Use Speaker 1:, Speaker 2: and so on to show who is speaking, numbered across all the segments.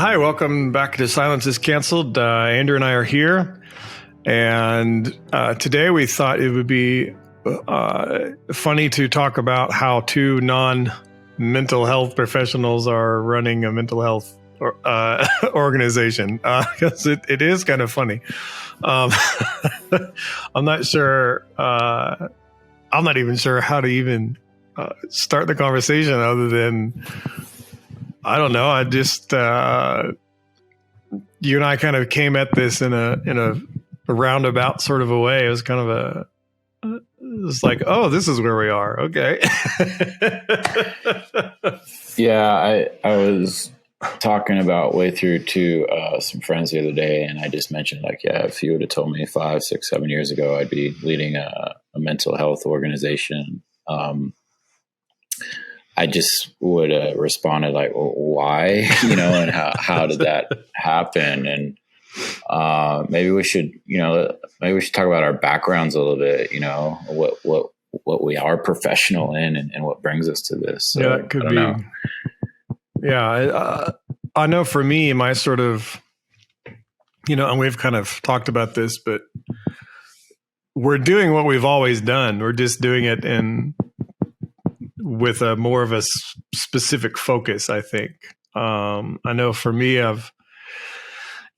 Speaker 1: Hi, welcome back to Silence is Canceled. Andrew and I are here, and today we thought it would be funny to talk about how two non-mental health professionals are running a mental health organization, because it is kind of funny. I'm not sure. I'm not even sure how to even start the conversation other than, I don't know. I just you and I kind of came at this in a roundabout sort of a way. It was kind of it's like, oh, this is where we are. Okay.
Speaker 2: Yeah, I was talking about Way Thru to some friends the other day, and I just mentioned, like, yeah, if you would have told me 5, 6, 7 years ago I'd be leading a mental health organization, I just would have responded like, well, why, and how did that happen? And maybe we should talk about our backgrounds a little bit, what we are professional in and what brings us to this. So,
Speaker 1: yeah, it could be. Know. Yeah. I know for me, my sort of, and we've kind of talked about this, but we're doing what we've always done. We're just doing it with a more of a specific focus, I think. I know for me, I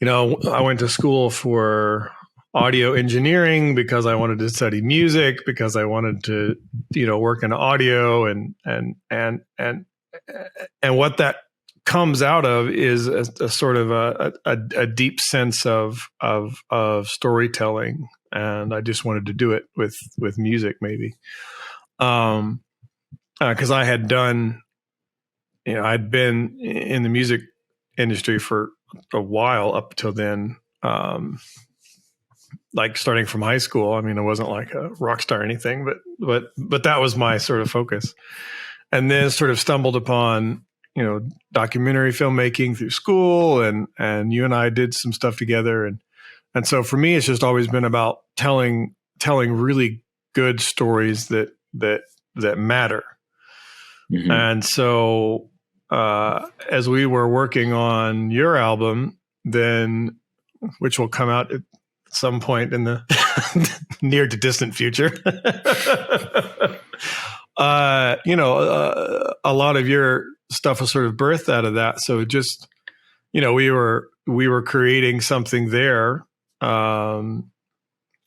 Speaker 1: went to school for audio engineering because I wanted to study music, because I wanted to, work in audio, and what that comes out of is a sort of a deep sense of storytelling. And I just wanted to do it with music, maybe. Because I had done, I'd been in the music industry for a while up till then, like starting from high school. I mean, I wasn't like a rock star or anything, but that was my sort of focus. And then sort of stumbled upon, documentary filmmaking through school, and you and I did some stuff together. And so for me, it's just always been about telling really good stories that matter. Mm-hmm. And so, as we were working on your album, then, which will come out at some point in the near to distant future, a lot of your stuff was sort of birthed out of that. So just, we were creating something there. And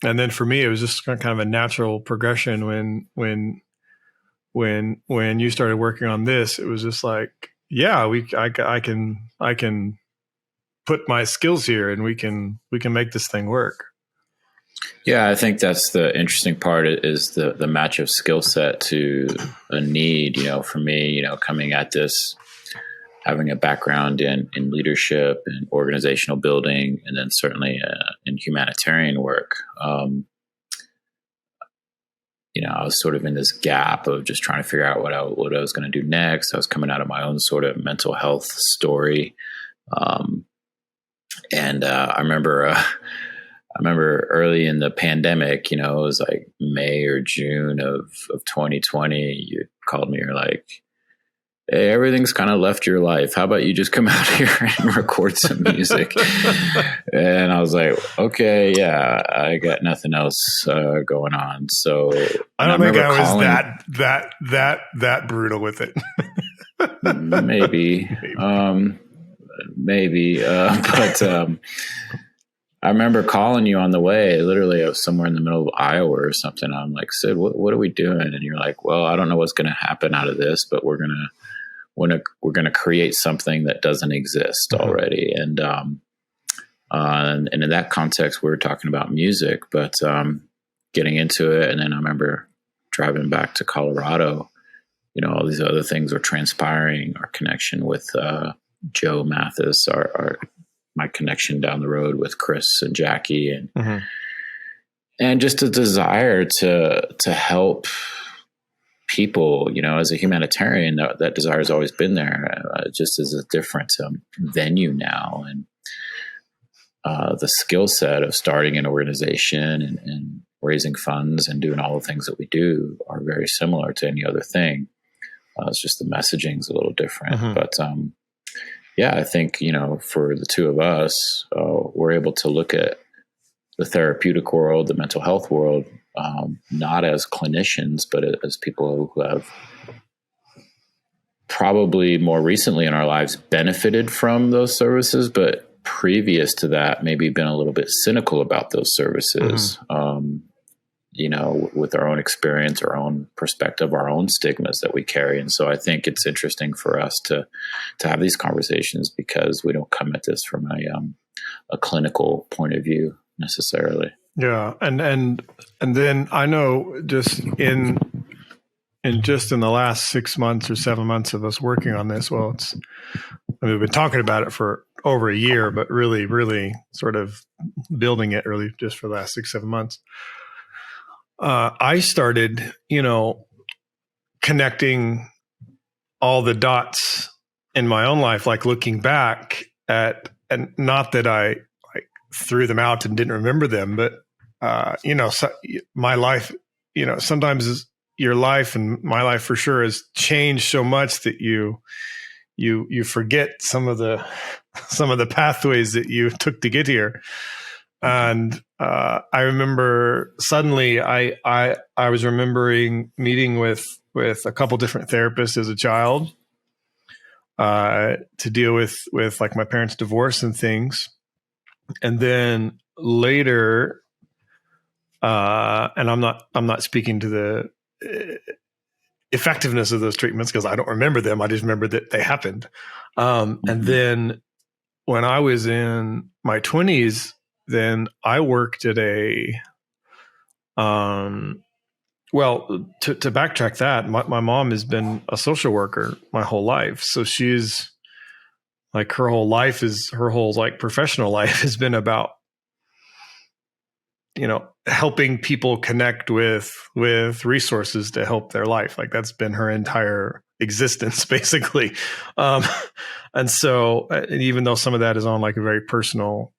Speaker 1: then for me, it was just kind of a natural progression when you started working on this. It was just like, yeah, I can put my skills here, and we can make this thing work.
Speaker 2: Yeah, I think that's the interesting part, is the match of skill set to a need. For me, coming at this, having a background in leadership and organizational building, and then certainly in humanitarian work. I was sort of in this gap of just trying to figure out what I was going to do next. I was coming out of my own sort of mental health story. And I remember early in the pandemic, it was like May or June of 2020, you called me, you're like, hey, everything's kind of left your life. How about you just come out here and record some music? And I was like, okay, yeah, I got nothing else going on. So
Speaker 1: I don't think I was that brutal with it.
Speaker 2: Maybe. But I remember calling you on the way. Literally, I was somewhere in the middle of Iowa or something. I'm like, Sid, what are we doing? And you're like, well, I don't know what's going to happen out of this, but we're going to create something that doesn't exist already. And in that context, we were talking about music, but getting into it. And then I remember driving back to Colorado, all these other things were transpiring. Our connection with Joe Mathis, my connection down the road with Chris and Jackie, and just a desire to help people, as a humanitarian, that desire has always been there, just as a different venue now. And the skill set of starting an organization and raising funds and doing all the things that we do are very similar to any other thing. It's just the messaging is a little different. But yeah, I think, for the two of us, we're able to look at the therapeutic world, the mental health world, not as clinicians, but as people who have probably more recently in our lives benefited from those services, but previous to that, maybe been a little bit cynical about those services. With our own experience, our own perspective, our own stigmas that we carry. And so I think it's interesting for us to have these conversations because we don't come at this from a clinical point of view necessarily.
Speaker 1: Yeah. And then I know just in the last 6 months or 7 months of us working on this, we've been talking about it for over a year, but really, really sort of building it really just for the last 6, 7 months. I started, connecting all the dots in my own life, like looking back at, and not that I threw them out and didn't remember them, but, so my life, sometimes your life and my life for sure has changed so much that you forget some of the pathways that you took to get here. And I remember suddenly I was remembering meeting with a couple different therapists as a child to deal with like my parents' divorce and things. And then later, and I'm not speaking to the effectiveness of those treatments because I don't remember them. I just remember that they happened. And then when I was in my 20s, then I worked at to backtrack that, my mom has been a social worker my whole life. So she's like, her whole like professional life has been about, helping people connect with resources to help their life. Like that's been her entire existence basically. And so even though some of that is on like a very personal,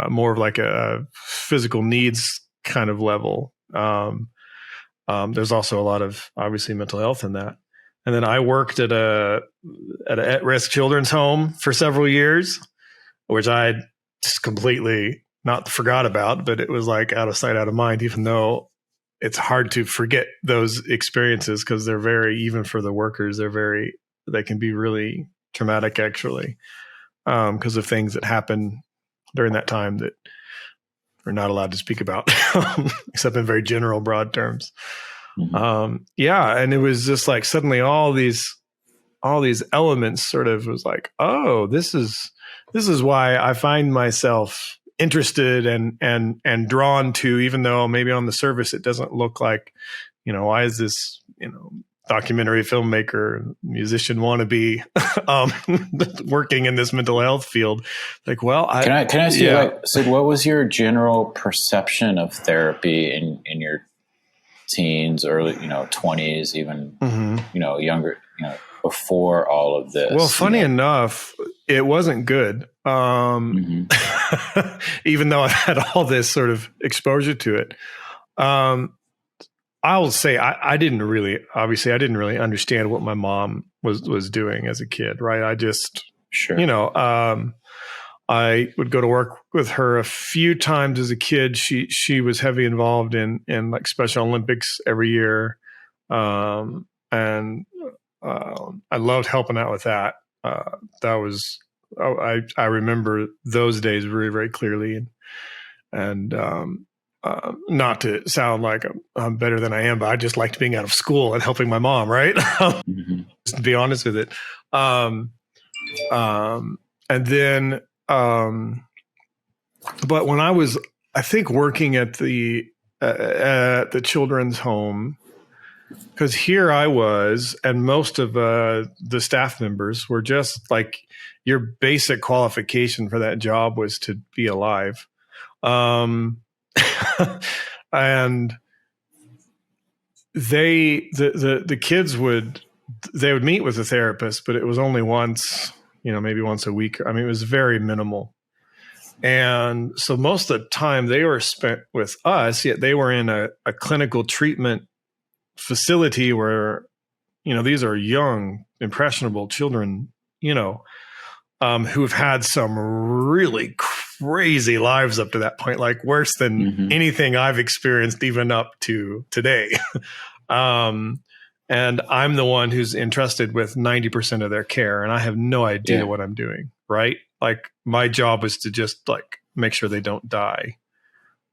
Speaker 1: more of like a physical needs kind of level. There's also a lot of obviously mental health in that. And then I worked at a at-risk children's home for several years, which I just completely not forgot about, but it was like out of sight, out of mind, even though it's hard to forget those experiences because they're very, even for the workers, they can be really traumatic actually, because of things that happen during that time that we're not allowed to speak about, except in very general, broad terms. And it was just like suddenly all these elements sort of was like, oh, this is why I find myself interested and drawn to, even though maybe on the surface it doesn't look like, why is this, documentary filmmaker, musician wannabe, working in this mental health field. Like, well,
Speaker 2: can I ask you, Sid, what was your general perception of therapy in your teens, early, 20s, even, younger, before all of this?
Speaker 1: Well, funny enough, it wasn't good. Even though I've had all this sort of exposure to it. I'll say I didn't really understand what my mom was doing as a kid, right? I just, I would go to work with her a few times as a kid. She was heavy involved in like Special Olympics every year. And I loved helping out with that. That was, I remember those days very, very clearly. And not to sound like I'm better than I am, but I just liked being out of school and helping my mom, right? Just to be honest with it. And then, but when I was, I think, working at the children's home, because here I was, and most of the staff members were just like, your basic qualification for that job was to be alive. And the kids would meet with a therapist, but it was only once, maybe once a week. I mean, it was very minimal. And so most of the time they were spent with us, yet they were in a clinical treatment facility where, these are young, impressionable children who've had some really crazy lives up to that point, like worse than anything I've experienced even up to today. And I'm the one who's entrusted with 90% of their care, and I have no idea what I'm doing, right? Like my job was to just like make sure they don't die.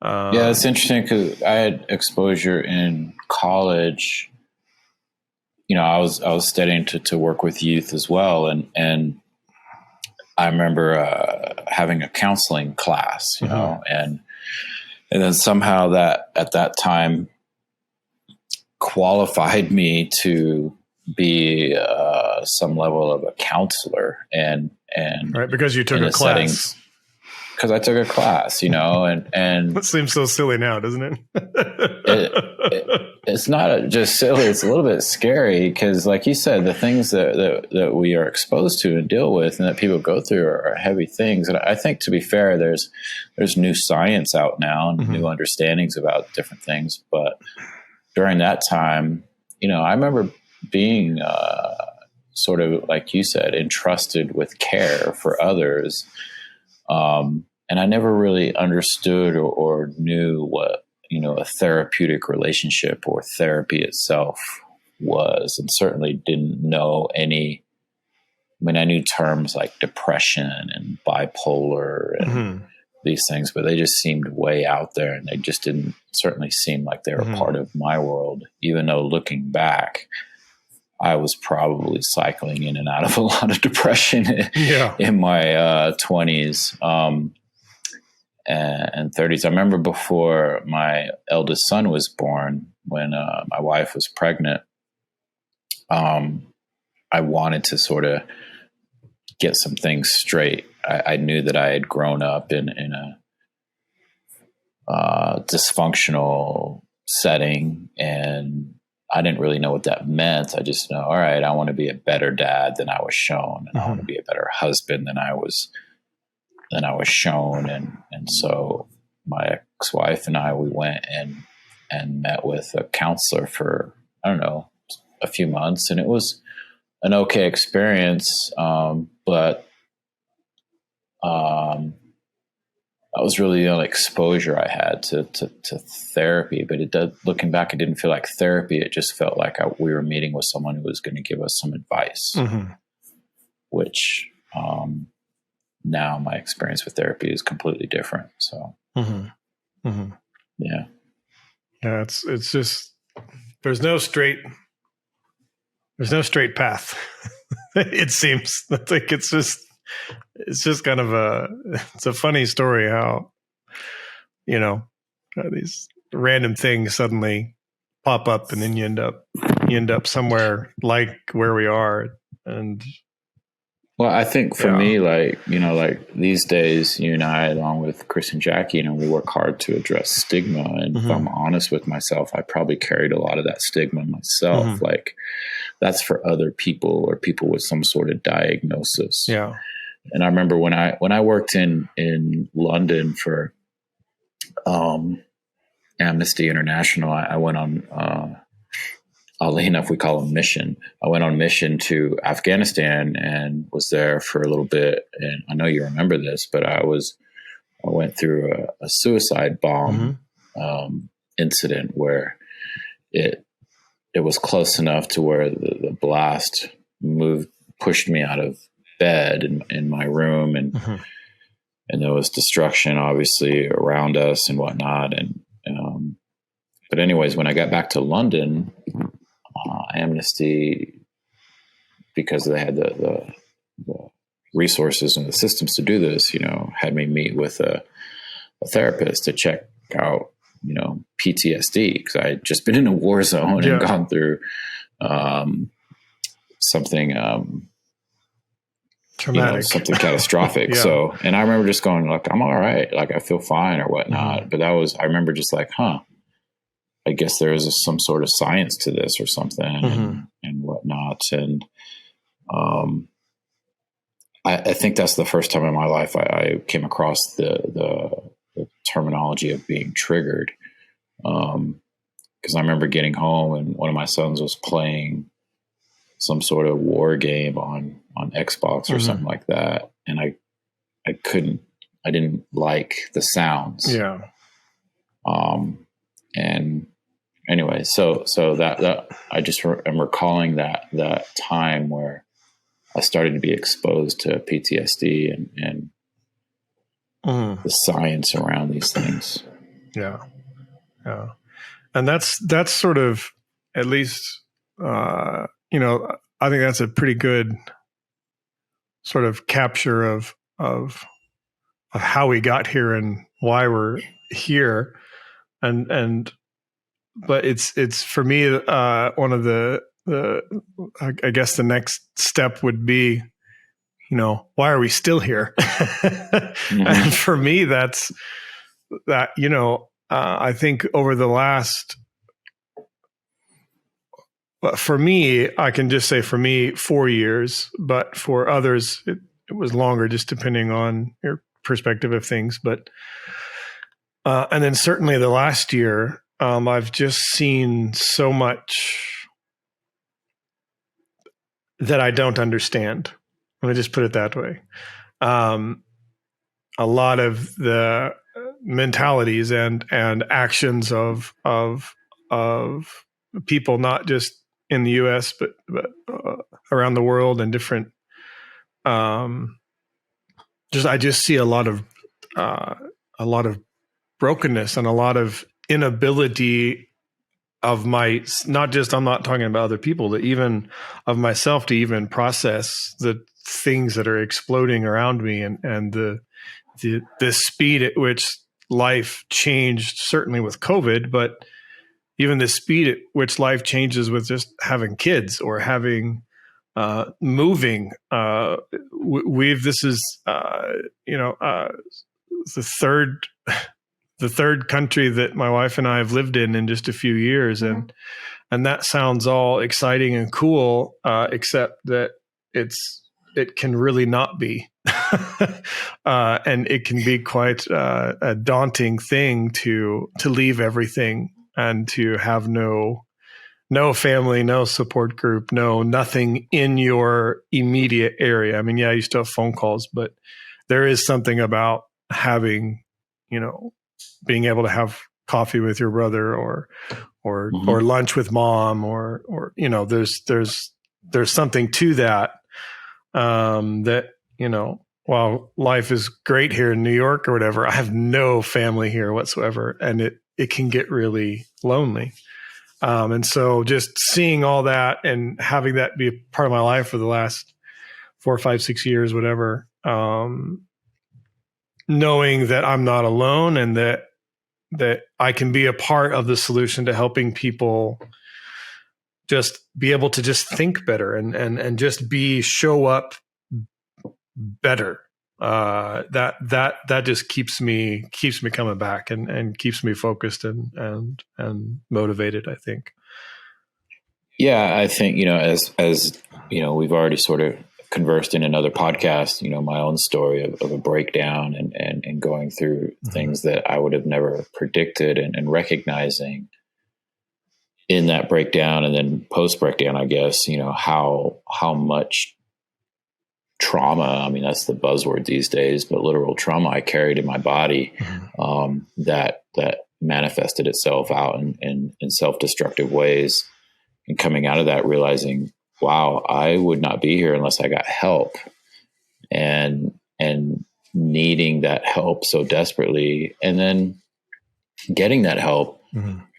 Speaker 2: Yeah, it's interesting because I had exposure in college. I was studying to work with youth as well, and I remember having a counseling class, and then somehow that at that time qualified me to be some level of a counselor, and
Speaker 1: right, because you took a class.
Speaker 2: Because I took a class, and
Speaker 1: that seems so silly now, doesn't it?
Speaker 2: It's not just silly; it's a little bit scary because, like you said, the things that we are exposed to and deal with, and that people go through, are heavy things. And I think, to be fair, there's new science out now and new understandings about different things. But during that time, I remember being sort of, like you said, entrusted with care for others. And I never really understood or knew what, a therapeutic relationship or therapy itself was, and certainly didn't know any. I mean, I knew terms like depression and bipolar and these things, but they just seemed way out there, and they just didn't certainly seem like they were part of my world, even though looking back, I was probably cycling in and out of a lot of depression in my 20s and 30s. I remember before my eldest son was born, when my wife was pregnant, I wanted to sort of get some things straight. I knew that I had grown up in a dysfunctional setting, and I didn't really know what that meant. I just know, all right, I want to be a better dad than I was shown, and I want to be a better husband than I was shown. And so my ex-wife and I, we went and met with a counselor for, I don't know, a few months, and it was an okay experience. But that was really the only exposure I had to therapy. But looking back, it didn't feel like therapy. It just felt like we were meeting with someone who was going to give us some advice, which now my experience with therapy is completely different. So, yeah,
Speaker 1: it's just, there's no straight path. It seems. I think it's just kind of it's a funny story how, these random things suddenly pop up, and then you end up somewhere like where we are. And
Speaker 2: well, I think for me, like these days, you and I, along with Chris and Jackie, we work hard to address stigma. And if I'm honest with myself, I probably carried a lot of that stigma myself. Like, that's for other people or people with some sort of diagnosis.
Speaker 1: Yeah.
Speaker 2: And I remember when I worked in London for Amnesty International, I went on, oddly enough, we call them mission. I went on mission to Afghanistan and was there for a little bit. And I know you remember this, but I went through a suicide bomb incident where it was close enough to where the blast pushed me out of bed in my room, and there was destruction obviously around us and whatnot. And but anyways, when I got back to London, Amnesty, because they had the resources and the systems to do this, had me meet with a therapist to check out, PTSD, because I had just been in a war zone and gone through something
Speaker 1: traumatic,
Speaker 2: something catastrophic. So, and I remember just going, look, I'm all right. Like, I feel fine or whatnot. But I remember just like, I guess there is some sort of science to this or something and whatnot. And I think that's the first time in my life I came across the terminology of being triggered. Because I remember getting home and one of my sons was playing some sort of war game on Xbox or something like that. And I didn't like the sounds.
Speaker 1: Yeah.
Speaker 2: And anyway, so that I just am recalling that time where I started to be exposed to PTSD and the science around these things.
Speaker 1: Yeah. Yeah. And that's sort of, at least, I think that's a pretty good sort of capture of how we got here and why we're here. But it's for me, one of the I guess the next step would be, why are we still here? And for me, that's that, I think over the last, for me, I can just say for me, 4 years, but for others, it was longer, just depending on your perspective of things. But, and then certainly the last year, I've just seen so much that I don't understand. Let me just put it that way. A lot of the mentalities and actions of people, not just in the U.S. but around the world, and different. I just see a lot of brokenness and a lot of inability of not just, I'm not talking about other people, but even of myself to even process the things that are exploding around me, and the speed at which life changed, certainly with COVID, but even the speed at which life changes with just having kids or having moving. This is the third country that my wife and I have lived in just a few years, and that sounds all exciting and cool, except that it can really not be, and it can be quite a daunting thing to leave everything and to have no family, no support group, nothing in your immediate area. I mean, yeah, you still have phone calls, but there is something about having, being able to have coffee with your brother or lunch with mom, or there's something to that, that, while life is great here in New York or whatever, I have no family here whatsoever. And it can get really lonely. And so just seeing all that and having that be a part of my life for the last 4, 5, 6 years, whatever, knowing that I'm not alone, and that I can be a part of the solution to helping people just be able to just think better and just show up better. That just keeps me coming back and keeps me focused and motivated, I think.
Speaker 2: Yeah, I think, as we've already sort of conversed in another podcast, my own story of a breakdown and going through things that I would have never predicted, and recognizing in that breakdown and then post breakdown, I guess, how much trauma, I mean, that's the buzzword these days, but literal trauma I carried in my body, that manifested itself out in self-destructive ways, and coming out of that, realizing, wow, I would not be here unless I got help, and needing that help so desperately, and then getting that help,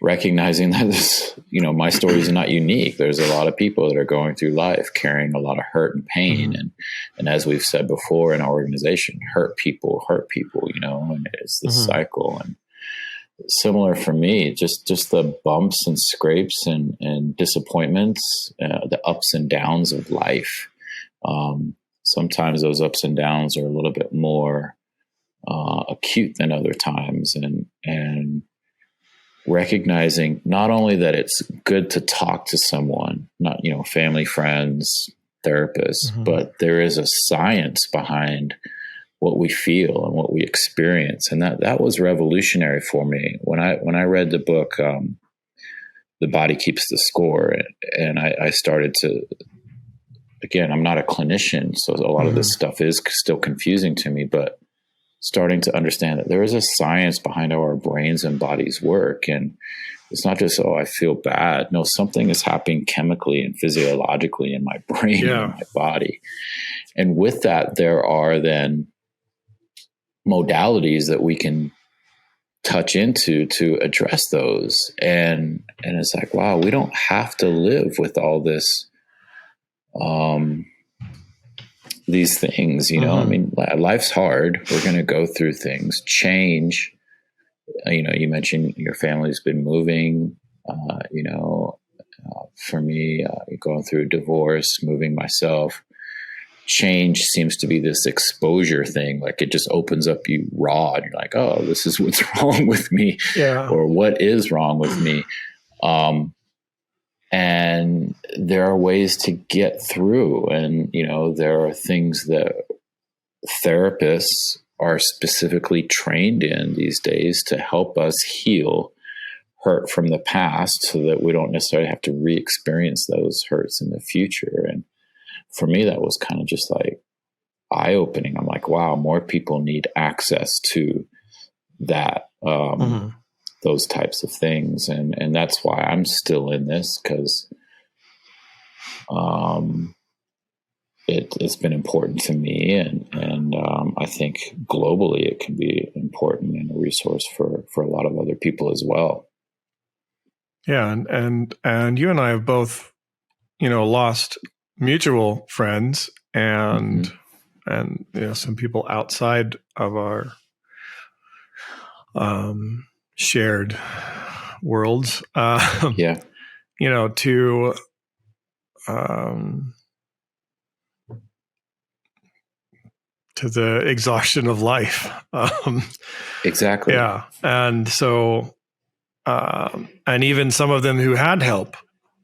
Speaker 2: recognizing that this, my story is not unique. There's a lot of people that are going through life carrying a lot of hurt and pain. And as we've said before in our organization, hurt people, and it's the cycle. And similar for me, just the bumps and scrapes and disappointments, the ups and downs of life. Sometimes those ups and downs are a little bit more acute than other times, and recognizing not only that it's good to talk to someone, not, family, friends, therapists, but there is a science behind what we feel and what we experience. And that was revolutionary for me. When I read the book, The Body Keeps the Score, and I started to again, I'm not a clinician, so a lot of this stuff is still confusing to me, but starting to understand that there is a science behind how our brains and bodies work. And it's not just, oh, I feel bad. No, something is happening chemically and physiologically in my brain and my body. And with that, there are then modalities that we can touch into to address those. And it's like, wow, we don't have to live with all this, these things, you know. I mean, life's hard. We're going to go through things, change. You know, you mentioned your family's been moving, you know, for me, going through a divorce, moving myself. Change seems to be this exposure thing. Like it just opens up you raw and you're like, oh, this is what's wrong with me, or what is wrong with me. And there are ways to get through. And, you know, there are things that therapists are specifically trained in these days to help us heal hurt from the past so that we don't necessarily have to re-experience those hurts in the future. And for me, that was kind of just like eye-opening. I'm like, wow, more people need access to that, those types of things. And that's why I'm still in this, because it's been important to me. And I think globally it can be important and a resource for a lot of other people as well.
Speaker 1: Yeah. And you and I have both, you know, lost mutual friends and you know, some people outside of our shared worlds, you know, to the exhaustion of life.
Speaker 2: Exactly.
Speaker 1: Yeah. And so, and even some of them who had help,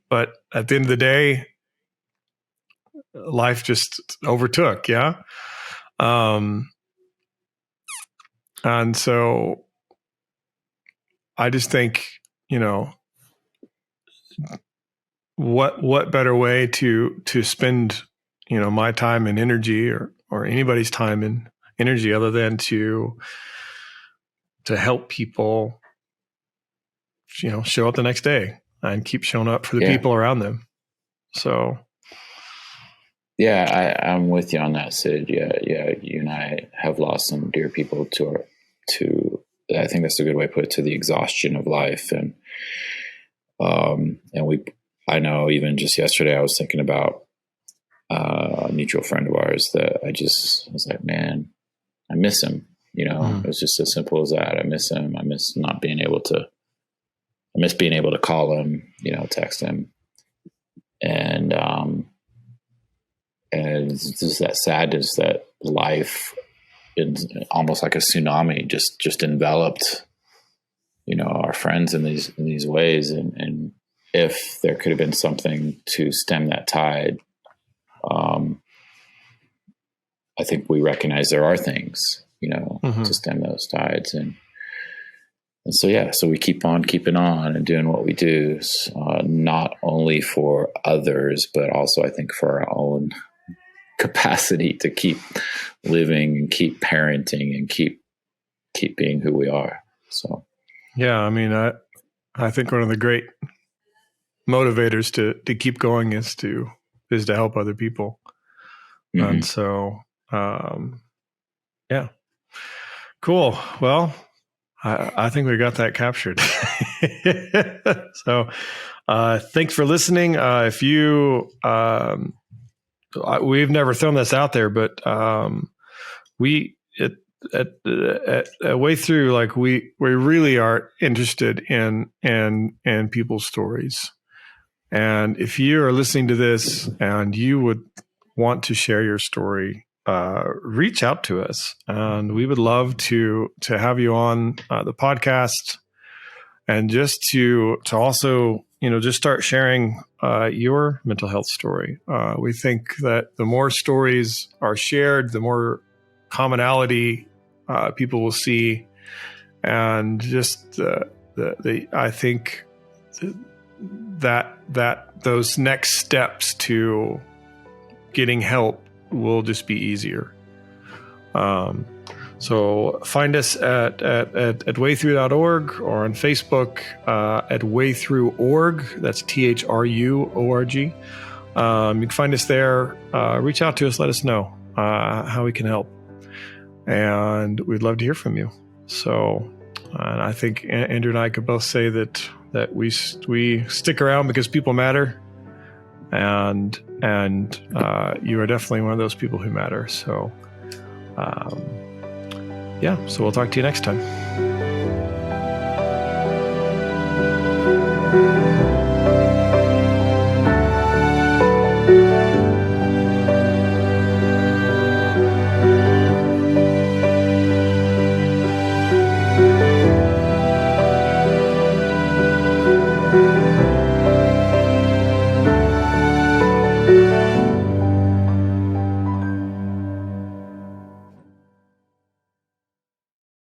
Speaker 1: but at the end of the day, life just overtook. Yeah. And so I just think, you know, what better way to spend, you know, my time and energy or anybody's time and energy other than to help people, you know, show up the next day and keep showing up for the people around them. So.
Speaker 2: Yeah, I'm with you on that, Sid. Yeah. You and I have lost some dear people to I think that's a good way to put it, to the exhaustion of life. And I know even just yesterday I was thinking about a mutual friend of ours that I was like, man, I miss him. You know, it was just as simple as that. I miss him. I miss being able to call him, you know, text him. And it's just that sadness that life, almost like a tsunami, just enveloped, you know, our friends in these ways. And if there could have been something to stem that tide, I think we recognize there are things, you know, to stem those tides. And so we keep on keeping on and doing what we do, not only for others, but also I think for our own capacity to keep living and keep parenting and keep being who we are. So,
Speaker 1: yeah, I mean, I think one of the great motivators to keep going is to help other people. And so, yeah, cool. Well, I think we got that captured. So, thanks for listening. If you, we've never thrown this out there, but we at Way Thru, like we really are interested in people's stories. And if you are listening to this and you would want to share your story, reach out to us, and we would love to have you on the podcast, and just to also, you know, just start sharing your mental health story. We think that the more stories are shared, the more commonality people will see, and just I think that those next steps to getting help will just be easier. So find us at waythru.org or on Facebook at waythru.org. That's THRU.org. You can find us there. Reach out to us. Let us know how we can help. And we'd love to hear from you. So and I think Andrew and I could both say that we stick around because people matter. And you are definitely one of those people who matter. So, so we'll talk to you next time.